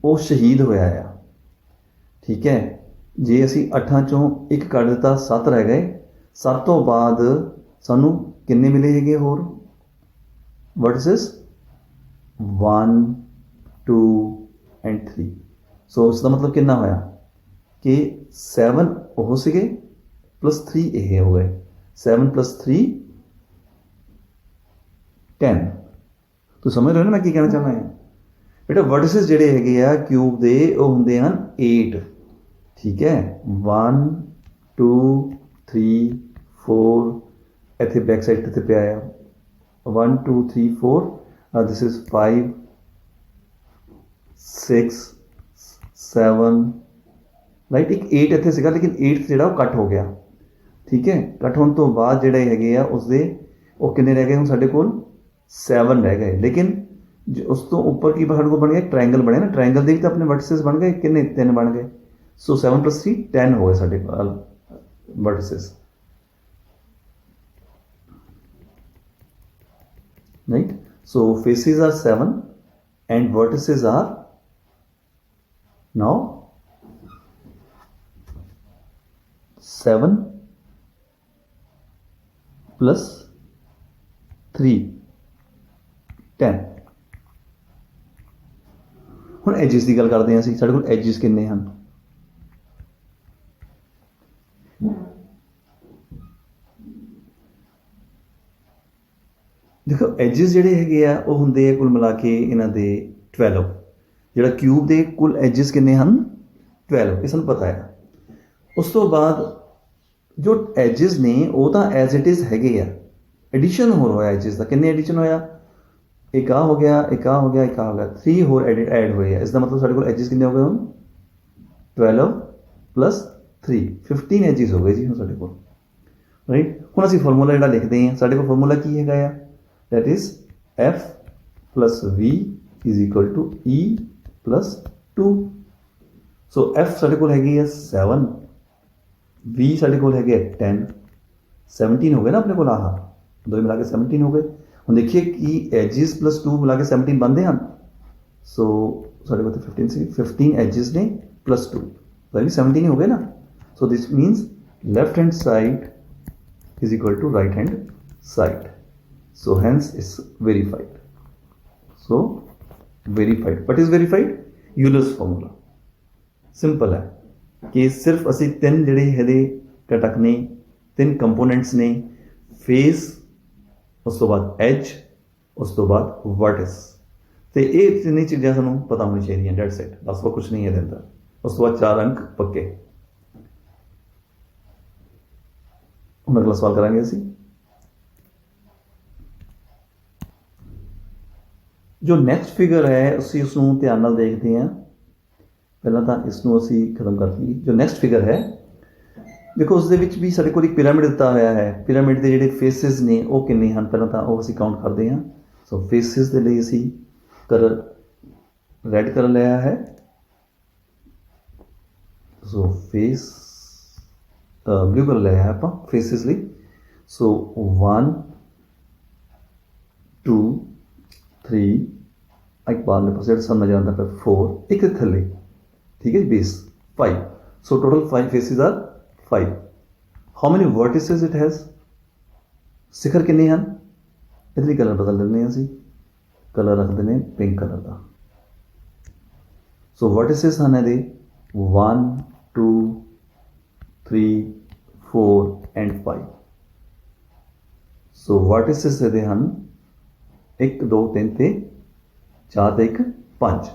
ਉਹ ਸ਼ਹੀਦ ਹੋਇਆ ਆ, ਠੀਕ ਹੈ। ਜੇ ਅਸੀਂ 8 ਚੋਂ ਇੱਕ ਕੱਢ ਦਿੱਤਾ, 7 ਰਹਿ ਗਏ। 7 ਤੋਂ ਬਾਅਦ ਸਾਨੂੰ ਕਿੰਨੇ ਮਿਲੇ ਹੈਗੇ ਹੋਰ ਵਰਟਿਸਿਸ? 1 2 ਐਂਡ 3। ਸੋ ਇਸ ਦਾ ਮਤਲਬ ਕਿੰਨਾ ਹੋਇਆ ਕਿ 7 ਉਹ ਸੀਗੇ ਪਲੱਸ 3 ਇਹ ਹੋ ਗਏ। 7 + 3 10। ਤੁਸੀਂ ਸਮਝ ਰਹੇ ਹੋ ਨਾ ਮੈਂ ਕੀ ਕਹਿਣਾ ਚਾਹੁੰਦਾ ਹਾਂ? ਬੇਟਾ ਵਰਟਿਸਿਸ ਜਿਹੜੇ ਹੈਗੇ ਆ ਕਿਊਬ ਦੇ ਉਹ ਹੁੰਦੇ ਹਨ 8, ਠੀਕ ਹੈ। 1 2 3 4, ਇੱਥੇ ਬੈਕ ਸਾਈਡ 'ਤੇ ਪਿਆ ਆ 1 2 3 4, ਦਿਸ ਇਜ਼ 5 6 7, ਰਾਈਟ। ਇੱਕ 8 ਇੱਥੇ ਸੀਗਾ ਲੇਕਿਨ 8th ਜਿਹੜਾ ਉਹ ਕੱਟ ਹੋ ਗਿਆ, ਠੀਕ ਹੈ। ਕੱਟ ਹੋਣ ਤੋਂ ਬਾਅਦ ਜਿਹੜੇ ਹੈਗੇ ਆ ਉਸਦੇ ਉਹ ਕਿੰਨੇ ਰਹਿ ਗਏ? ਹੁਣ ਸਾਡੇ ਕੋਲ 7 ਰਹਿ ਗਏ। ਲੇਕਿਨ ਉਸ ਤੋਂ ਉੱਪਰ ਕੀ ਸਾਡੇ ਕੋਲ ਬਣ ਗਿਆ? ਟਰਾਇੰਗਲ ਬਣਿਆ ਨਾ। ਟਰਾਇੰਗਲ ਦੇ ਵੀ ਤਾਂ ਆਪਣੇ ਵਰਟਿਸਿਸ ਬਣ ਗਏ, ਕਿੰਨੇ? 3 ਬਣ ਗਏ। ਸੋ 7 + 3 10 ਹੋ ਗਏ ਸਾਡੇ ਕੋਲ ਵਰਟਿਸਿਸ, right? So faces are 7 and vertices are now 7 plus 3 10। ਹੁਣ ਐਜਿਸ ਦੀ ਗੱਲ ਕਰਦੇ ਹਾਂ ਅਸੀਂ। ਸਾਡੇ ਕੋਲ ਐਜਿਸ ਕਿੰਨੇ ਹਨ? ਦੇਖੋ ਐਜਿਸ ਜਿਹੜੇ ਹੈਗੇ ਆ ਉਹ ਹੁੰਦੇ ਆ ਕੁੱਲ ਮਿਲਾ ਕੇ ਇਹਨਾਂ ਦੇ 12। ਜਿਹੜਾ ਕਿਊਬ ਦੇ ਕੁੱਲ ਐਜਿਸ ਕਿੰਨੇ ਹਨ? 12, ਇਹ ਸਾਨੂੰ ਪਤਾ ਹੈ। ਉਸ ਤੋਂ ਬਾਅਦ ਜੋ ਐਜਿਸ ਨੇ ਉਹ ਤਾਂ ਐਜ਼ ਇਟ ਇਜ਼ ਹੈਗੇ ਆ, ਐਡੀਸ਼ਨ ਹੋਰ ਹੋਇਆ ਐਜਿਸ ਦਾ। ਕਿੰਨੇ ਐਡੀਸ਼ਨ ਹੋਇਆ? ਇੱਕ ਆ ਹੋ ਗਿਆ, ਇੱਕ ਆ ਹੋ ਗਿਆ, ਇੱਕ ਆ ਹੋ ਗਿਆ, 3 ਹੋਰ ਐਡ ਹੋਏ ਆ। ਇਸ ਦਾ ਮਤਲਬ ਸਾਡੇ ਕੋਲ ਐਜਿਸ ਕਿੰਨੇ ਹੋ ਗਏ ਹੁਣ? 12 + 3 15 ਐਜਿਸ ਹੋ ਗਏ ਜੀ ਹੁਣ ਸਾਡੇ ਕੋਲ, ਰਾਈਟ। ਹੁਣ ਅਸੀਂ ਫਾਰਮੂਲਾ ਜਿਹੜਾ ਲਿਖਦੇ ਹਾਂ, ਸਾਡੇ ਕੋਲ ਫਾਰਮੂਲਾ ਕੀ ਹੈਗਾ ਆ? that is F plus V is equal to E plus 2। so F ਸਾਡੇ ਕੋਲ ਹੈਗੀ ਹੈ 7, V ਸਾਡੇ ਕੋਲ ਹੈਗੇ 10, 17 ਹੋ ਗਏ ਨਾ ਆਪਣੇ ਕੋਲ। ਆਹ ਦੋਵੇਂ ਮਿਲਾ ਕੇ 17 ਹੋ ਗਏ। ਹੁਣ ਦੇਖੀਏ ਕਿ ਐਜਿਸ + 2 ਮਿਲਾ ਕੇ 17 ਬਣਦੇ ਹਨ। ਸੋ ਸਾਡੇ ਕੋਲ 15 ਸੀ, 15 ਐਜਿਸ ਨੇ + 2 ਤਾਂ ਵੀ 17 ਹੀ ਹੋ ਗਏ ਨਾ। So this means left hand side is equal to right hand side। So hence it's verified। So verified, what is verified? Euler's formula। simple है कि सिर्फ ਅਸੀਂ 3 ਜਿਹੜੇ ਇਹਦੇ ਘਟਕ ਨੇ, 3 ਕੰਪੋਨੈਂਟਸ ਨੇ, ਫੇਸ, ਉਸ ਤੋਂ ਬਾਅਦ ਐਜ, ਉਸ ਤੋਂ ਬਾਅਦ ਵਰਟਿਸ, ਤੇ ਇਹ ਤਿੰਨੇ ਚੀਜ਼ਾਂ ਸਾਨੂੰ ਪਤਾ ਹੋਣੀ ਚਾਹੀਦੀਆਂ। ਡੈਟਸ ਇਟ, ਬਸ ਹੋਰ ਕੁਝ ਨਹੀਂ ਇਹਦੇ ਅੰਦਰ। ਉਸ ਤੋਂ ਬਾਅਦ 4 ਅੰਕ ਪੱਕੇ। ਹੁਣ ਅਗਲਾ ਸਵਾਲ ਕਰਾਂਗੇ ਅਸੀਂ। ਜੋ ਨੈਕਸਟ ਫਿਗਰ ਹੈ ਅਸੀਂ ਉਸਨੂੰ ਧਿਆਨ ਨਾਲ ਦੇਖਦੇ ਹਾਂ। ਪਹਿਲਾਂ ਤਾਂ ਇਸ ਨੂੰ ਅਸੀਂ ਖਤਮ ਕਰ ਦਈਏ। ਜੋ ਨੈਕਸਟ ਫਿਗਰ ਹੈ ਦੇਖੋ, ਉਸ ਦੇ ਵਿੱਚ ਵੀ ਸਾਡੇ ਕੋਲ ਇੱਕ ਪਿਰਾਮਿਡ ਦਿੱਤਾ ਹੋਇਆ ਹੈ। ਪਿਰਾਮਿਡ ਦੇ ਜਿਹੜੇ ਫੇਸਿਸ ਨੇ ਉਹ ਕਿੰਨੇ ਹਨ? ਪਹਿਲਾਂ ਤਾਂ ਉਹ ਅਸੀਂ ਕਾਊਂਟ ਕਰਦੇ ਹਾਂ। ਸੋ ਫੇਸਿਸ ਦੇ ਲਈ ਅਸੀਂ ਕਲਰ ਰੈਡ ਕਲਰ ਲਿਆ ਹੈ। ਸੋ ਫੇਸ ਬਲੂ ਕਲਰ ਲਿਆ ਹੈ ਆਪਾਂ ਫੇਸਿਸ ਲਈ। ਸੋ 1 2 3 ਇੱਕ ਬਾਹਰਲੇ ਪਾਸੇ ਜਿਹੜਾ ਸਾਨੂੰ ਨਜ਼ਰ ਆਉਂਦਾ ਪਿਆ 4, ਇੱਕ ਥੱਲੇ, ਠੀਕ ਹੈ, base 5। So total 5 faces are 5। How many vertices it has? ਸਿਖਰ ਕਿੰਨੇ ਹਨ? ਇਹਦੇ ਲਈ ਕਲਰ ਬਦਲ ਦਿੰਦੇ ਹਾਂ ਅਸੀਂ। ਕਲਰ ਰੱਖਦੇ ਨੇ ਪਿੰਕ ਕਲਰ ਦਾ। ਸੋ ਵਰਟਿਸਿਸ ਹਨ ਇਹਦੇ 1 2 3 4 ਐਂਡ 5। ਸੋ ਵਰਟਿਸਿਸ ਇਹਦੇ ਹਨ 1 2 3 ਤੇ 4 ਤੇ 1 5।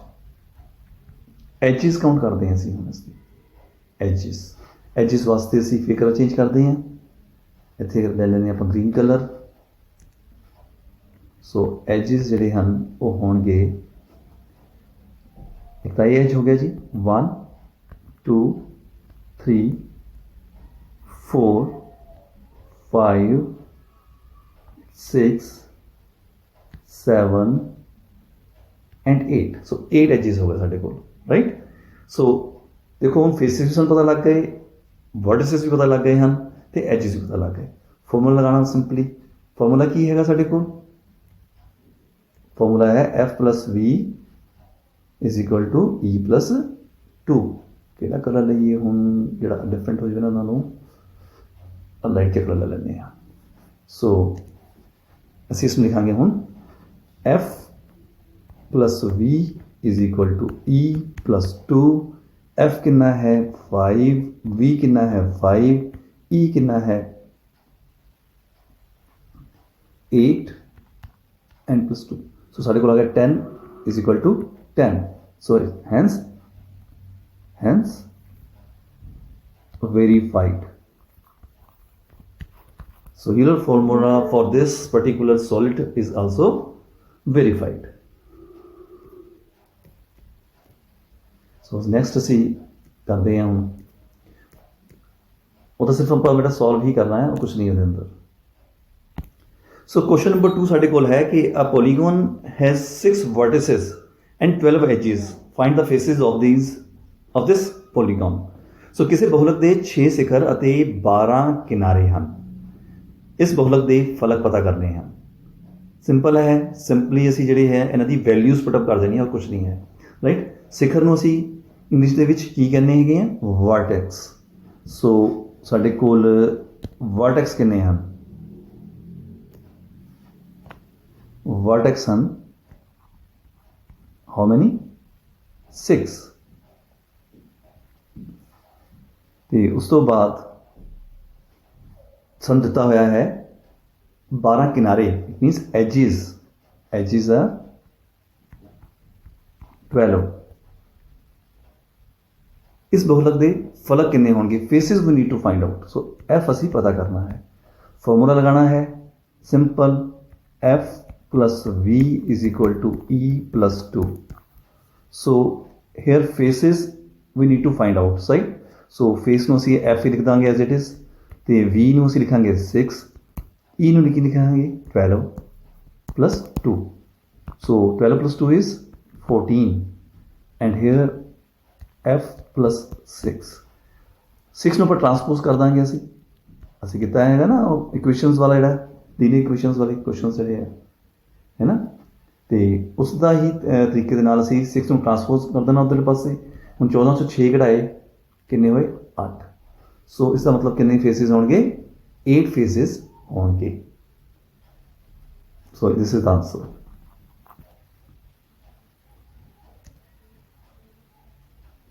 ਐਜਿਸ ਕਾਊਂਟ ਕਰਦੇ ਹਾਂ ਅਸੀਂ ਹੁਣ। ਅਸੀਂ ਐਜਿਸ ਵਾਸਤੇ ਅਸੀਂ ਫਿਰ ਕਲਰ ਚੇਂਜ ਕਰਦੇ ਹਾਂ। ਇੱਥੇ ਲੈ ਲੈਂਦੇ ਆਪਾਂ ਗ੍ਰੀਨ ਕਲਰ। ਸੋ ਐਜਿਸ ਜਿਹੜੇ ਹਨ ਉਹ ਹੋਣਗੇ, ਇੱਕ ਤਾਂ ਇਹ ਐਜ ਹੋ ਗਿਆ ਜੀ 1 2 3 4 5 6 7 एंड 8, सो 8 एजिज हो गए साढ़े को, राइट। सो देखो हम फेसिस भी सानूं पता लग गए, वर्टिसेस भी पता लग गए हैं, तो एजिज भी पता लग गए। फॉर्मूला लगाना सिंपली, फॉर्मूला की है साढ़े को, फॉर्मूला है F plus V is equal to E plus 2। ਕਿਹੜਾ ਕਲਰ ਲਈਏ ਹੁਣ ਜਿਹੜਾ ਡਿਫਰੈਂਟ ਹੋ ਜਾਵੇ ਨਾ ਉਹਨਾਂ ਨੂੰ, ਲਾਈਟ ਜਿਹਾ ਕਲਰ ਲੈ ਲੈਂਦੇ ਹਾਂ। ਸੋ ਅਸੀਂ ਇਸ ਨੂੰ ਲਿਖਾਂਗੇ ਹੁਣ F plus V is equal to E plus 2। F कितना है 5, वी कितना है 5, ई कितना है 8 एंड प्लस 2। सो साढ़े को आ गया 10 is equal to 10। So hence verified. So Euler formula for this particular solid is also verified. So next असी करते हैं हूँ, वो तो सिर्फ ਆਪਾਂ बेटा सॉल्व ही करना है और कुछ नहीं है अंदर। सो क्वेश्चन नंबर 2 साढ़े कोल है कि a polygon has 6 vertices and 12 edges, find the faces of this polygon. So किसी बहुलक ਦੇ 6 ਸਿਖਰ ਅਤੇ 12 ਕਿਨਾਰੇ ਹਨ। ਇਸ ਬਹੁਲਕ ਦੇ ਫਲਕ ਪਤਾ ਕਰਨੇ ਹਨ। ਸਿੰਪਲ ਹੈ, ਸਿੰਪਲੀ ਅਸੀਂ ਜਿਹੜੇ ਹੈ ਇਹਨਾਂ ਦੀ ਵੈਲਿਊਜ਼ ਪੁੱਟ ਅਪ ਕਰ ਦੇਣੀ ਔਰ ਕੁਝ ਨਹੀਂ ਹੈ, ਰਾਈਟ। ਸਿਖਰ ਨੂੰ ਅਸੀਂ ਇੰਗਲਿਸ਼ ਦੇ ਵਿੱਚ ਕੀ ਕਹਿੰਦੇ ਹੈਗੇ ਆ, ਵਰਟੈਕਸ। ਸੋ ਸਾਡੇ ਕੋਲ ਵਰਟੈਕਸ ਕਿੰਨੇ ਹਨ, ਵਰਟੈਕਸ ਹਨ ਹਾਊ ਮੈਨੀ 6। ਤੇ ਉਸ ਤੋਂ ਬਾਅਦ ਸਾਨੂੰ ਦਿੱਤਾ ਹੋਇਆ ਹੈ 12 ਕਿਨਾਰੇ, ਇਟ ਮੀਨਸ ਐਜਿਸ ਆ 12। इस बहुलक के फलक किन्ने होंगे, faces we need to find out. So F असी पता करना है, फॉर्मूला लगाना है simple, F plus V is equal to E plus 2। So here faces we need to find out, right. So face ਨੂੰ ਅਸੀਂ एफ ही लिख देंगे एज इट इज, तो वी ਨੂੰ ਅਸੀਂ लिखांगे 6, ई ਨੂੰ लिखांगे 12 plus 2। So 12 plus 2 is 14 and here F plus 6 ਨੂੰ ਆਪਾਂ ਟਰਾਂਸਪੋਜ਼ ਕਰ ਦਾਂਗੇ। ਅਸੀਂ ਕੀਤਾ ਹੈਗਾ ਨਾ ਇਕੁਏਸ਼ਨਸ ਵਾਲਾ ਜਿਹੜਾ ਲੀਨੀਅਰ ਇਕੁਏਸ਼ਨਸ ਵਾਲੇ ਕੁਐਸਚਨਸ ਜਿਹੜੇ ਹੈ ਨਾ, ਤੇ ਉਸ ਦਾ ਹੀ ਤਰੀਕੇ ਦੇ ਨਾਲ ਅਸੀਂ 6 ਨੂੰ ਟਰਾਂਸਪੋਜ਼ ਕਰ ਦੇਣਾ ਉੱਧਰਲੇ ਪਾਸੇ। ਹੁਣ 14 ਚੋਂ 6 ਕਢਾਏ, ਕਿੰਨੇ ਹੋਏ 8। ਸੋ ਇਸ ਦਾ ਮਤਲਬ ਕਿੰਨੇ ਫੇਸਿਸ ਹੋਣਗੇ, 8 ਫੇਸਿਸ ਹੋਣਗੇ। So this is the answer.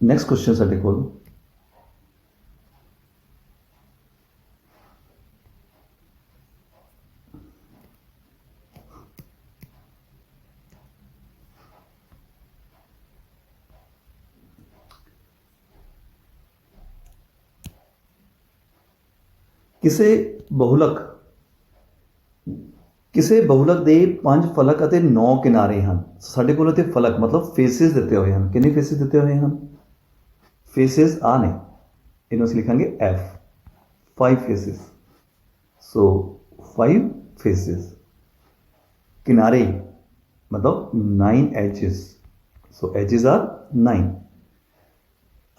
Next question साढ़े को ਕਿਸੇ ਬਹੁਲਕ ਦੇ 5 ਫਲਕ ਅਤੇ 9 ਕਿਨਾਰੇ ਹਨ। ਸਾਡੇ ਕੋਲ ਇੱਥੇ ਫਲਕ ਮਤਲਬ ਫੇਸਿਸ ਦਿੱਤੇ ਹੋਏ ਹਨ। ਕਿੰਨੇ ਫੇਸਿਸ ਦਿੱਤੇ ਹੋਏ ਹਨ, फेसिस आ ने, इन्हों से लिखेंगे एफ, 5 फेसिस। सो 5 फेसिस, किनारे मतलब 9 एजेस। So edges are 9।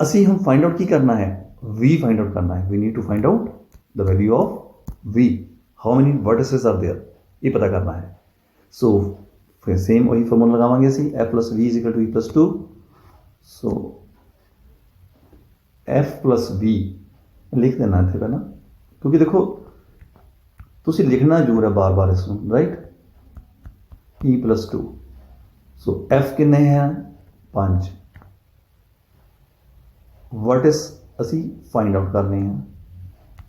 असी हम फाइंड आउट की करना है, वी फाइंड आउट करना है। We need to find out the value of V, how many vertices are there, ये पता करना है। सो फिर सेम वही फॉर्मूला लगावांगे असी, F plus V is equal to E plus 2। So F plus V लिख देना इतने पहला, क्योंकि देखो तुसी लिखना जरूर है बार बार इसमें, राइट। ई प्लस 2। सो एफ किन्ने हैं 5, वर्टिस असी फाइंड आउट करने हैं,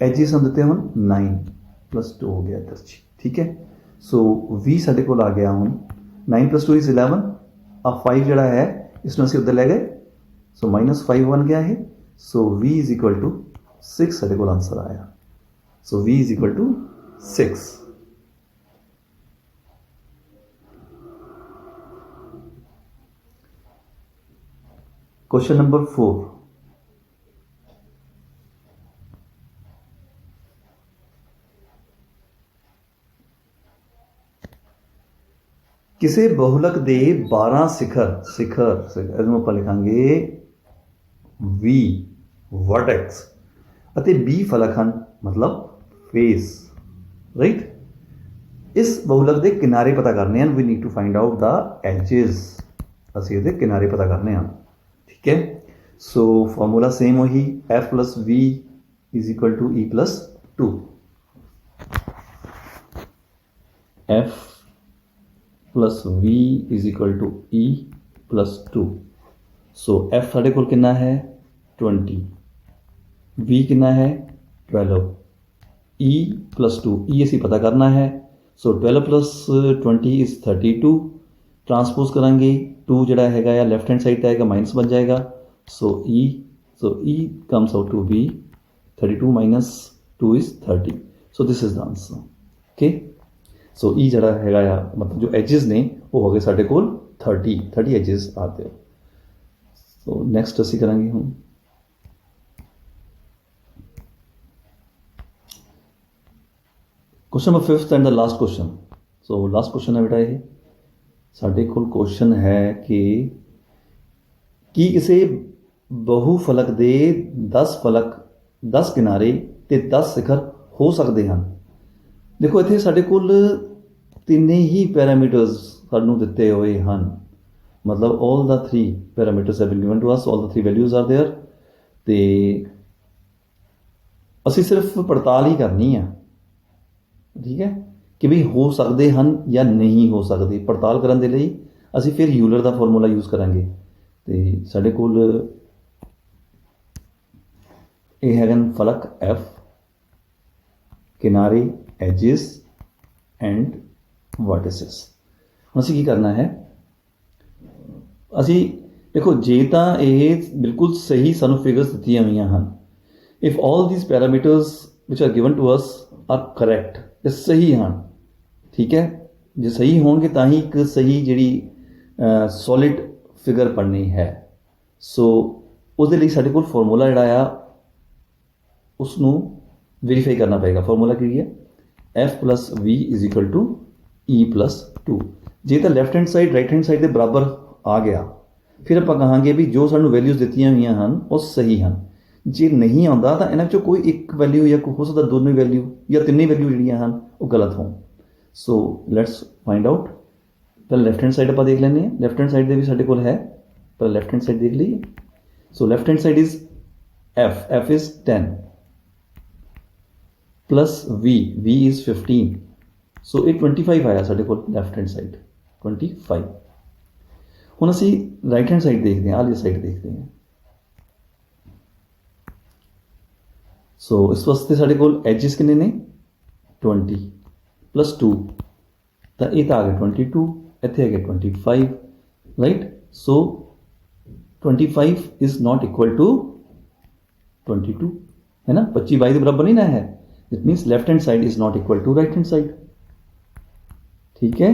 एजिस हम देते हैं 9 प्लस 2 हो गया इधर जी, ठीक है। सो वी साढ़े को आ गया हूँ 9 प्लस 2 इज 11। अब 5 जड़ा है इसमें असी उधर ले गए, सो -5 बन गया है। So v is equal to 6 साढ़े को आंसर आया। So v is equal to 6। Question number 4, ਕਿਸੇ ਬਹੁਲਕ ਦੇ 12 ਸਿਖਰ ਇਹਨੂੰ ਆਪਾਂ ਲਿਖਾਂਗੇ V ਵਰਟੈਕਸ ਅਤੇ 20 ਫਲਕ ਹਨ, ਮਤਲਬ ਫੇਸ, ਰਾਈਟ। ਇਸ ਬਹੁਲਕ ਦੇ ਕਿਨਾਰੇ ਪਤਾ ਕਰਨੇ ਹਨ। We need to find out the edges, ਅਸੀਂ ਇਹਦੇ ਕਿਨਾਰੇ ਪਤਾ ਕਰਨੇ ਹਨ, ਠੀਕ ਹੈ। ਸੋ ਫਾਰਮੂਲਾ ਸੇਮ ਉਹੀ, F plus V is equal to E plus 2, F plus V is equal to E plus 2। So F ਸਾਡੇ ਕੋਲ ਕਿੰਨਾ ਹੈ 20, V ਕਿੰਨਾ ਹੈ 12, E plus 2, E ਅਸੀਂ ਪਤਾ ਕਰਨਾ ਹੈ। ਸੋ 12 plus 20 is 32, ਟਰਾਂਸਪੋਜ਼ ਕਰਾਂਗੇ 2 ਜਿਹੜਾ ਹੈਗਾ ਆ ਲੈਫਟ ਹੈਂਡ ਸਾਈਡ 'ਤੇ ਆਏਗਾ, ਮਾਈਨਸ ਬਣ ਜਾਏਗਾ। ਸੋ E comes out to be 32 minus 2 is 30, so this is the answer, okay। So E ਜਿਹੜਾ ਹੈਗਾ ਆ ਮਤਲਬ ਜੋ ਐਜਿਸ ਨੇ ਉਹ ਹੋ ਗਏ ਸਾਡੇ ਕੋਲ 30 ਐਜਿਸ ਆ there। ਸੋ ਨੈਕਸਟ ਅਸੀਂ ਕਰਾਂਗੇ ਹੁਣ question number 5th and the last question. So last question है बेटा ये साढ़े कोल क्वेश्चन है कि किसी बहुफलक दे 10 किनारे ते 10 शिखर हो सकते हैं। देखो इत्थे साढ़े कोल तिन्ने ही पैरामीटर्स सानू दिते हुए हैं, मतलब all the 3 parameters have been given to us, all the 3 values are there. ते असी सिर्फ पड़ताल ही करनी है, ठीक है, कि भी हो सकते हैं या नहीं हो सकते। पड़ताल करने के लिए असी फिर यूलर का फॉर्मूला यूज़ करांगे। तो साढ़े कोल ये है फलक F, किनारे एजिस एंड वर्टिसेस। हम असी की करना है, असी देखो जे तो ये बिल्कुल सही सानू फिगर्स दित्तियां हुई हैं, if all these parameters which are given to us are correct, ये सही हैं, ठीक है। जो सही होंगे तो ही एक सही जी सॉलिड फिगर बननी है। सो उसदे लई साडे कोल फॉर्मूला जिहड़ा आ उसनू वेरीफाई करना पएगा। फॉर्मूला की है F plus V is equal to E plus 2। जे तो left hand side right hand side के बराबर आ गया फिर आप कहांगे भी जो सानू वैल्यूज़ दित्तियां हुई हैं वो सही हैं। जे नहीं आता तो इन्हां चों कोई एक वैल्यू या हो सकता दोनों वैल्यू या तीनों वैल्यू जिहड़ियां हैं वो गलत होण। सो लैट्स फाइंड आउट। पहले लैफ्ट हैंड साइड आप देख लैंदे हैं, लैफ्ट हैंड साइड भी साडे कोल है, पहले लैफ्ट हैंड साइड देख लीए। So left hand side is F is 10 plus V is 15, so ये 25 आया साडे कोल लैफ्ट हैंड साइड 25। हुण असीं राइट हैंड साइड देखते हैं, आली साइड देखते हैं। सो इस वास्ते साडे कोल एजिस कितने ने 20 प्लस 2, तो ये आ गया 22, इत्थे आ गया 25, right. So 25 is not equal to 22, है ना, 25 22 के बराबर नहीं ना है। It means left hand side is not equal to right hand side, ठीक है,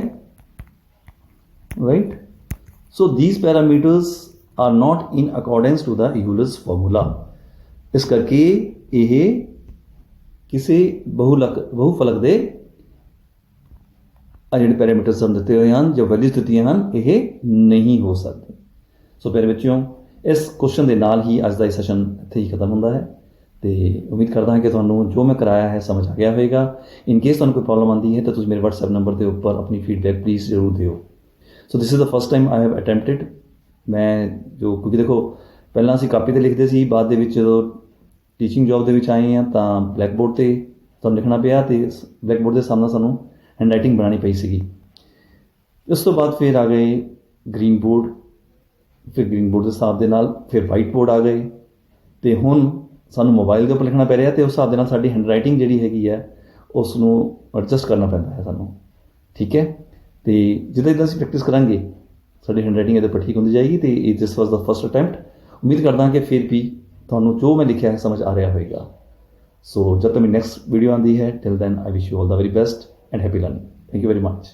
right. So these parameters are not in accordance to the Euler's formula. इस करके ये किसी बहुफलक दे जिहड़े पैरामीटर्स हम दिते हुए हैं, जो वैल्यूज दित्तियां हैं, ये नहीं हो सकते। सो प्यारे बच्चों, इस क्वेश्चन के नाल ही अज का सैशन इत्थे ही खत्म होंदा है। तो उम्मीद करता हाँ कि तुहानूं जो मैं कराया है समझ आ गया होगा। इन केस तुहानूं कोई प्रॉब्लम आती है तो तुसीं मेरे WhatsApp नंबर के उपर अपनी फीडबैक प्लीज़ जरूर दिओ। So this is the first time I have attempted. मैं जो क्योंकि देखो पहला असीं कापी ते लिखते सी, बाद दे विच जदों टीचिंग जॉब दे विच आए हैं तो ब्लैकबोर्ड ते तुहानूं लिखना पिया, तो ब्लैकबोर्ड के सामने सानूं हैंड राइटिंग बनानी पई सीगी। उस तो बाद फिर आ गए ग्रीन बोर्ड, फिर ग्रीन बोर्ड के हिसाब के नाल फिर वाइट बोर्ड आ गए, तो हुण सानूं मोबाइल के उपर लिखना पै रहा। तो उस हिसाब के नाल साडी हैंड राइटिंग जिहड़ी हैगी है उसनूं एडजस्ट करना पैंदा है सानूं, ठीक है। तो जिद्दां जिद्दां असीं प्रैक्टिस करांगे साडी हैंड राइटिंग इहदे पर ठीक होंदी जाएगी। तो this was the first attempt. उम्मीद करदा कि फिर भी तुहानूं जो मैं लिखिया है समझ आ रहा होगा। सो जब तक मेरी नैक्सट वीडियो आती है, till then I wish you all the very best and happy learning. Thank you very much.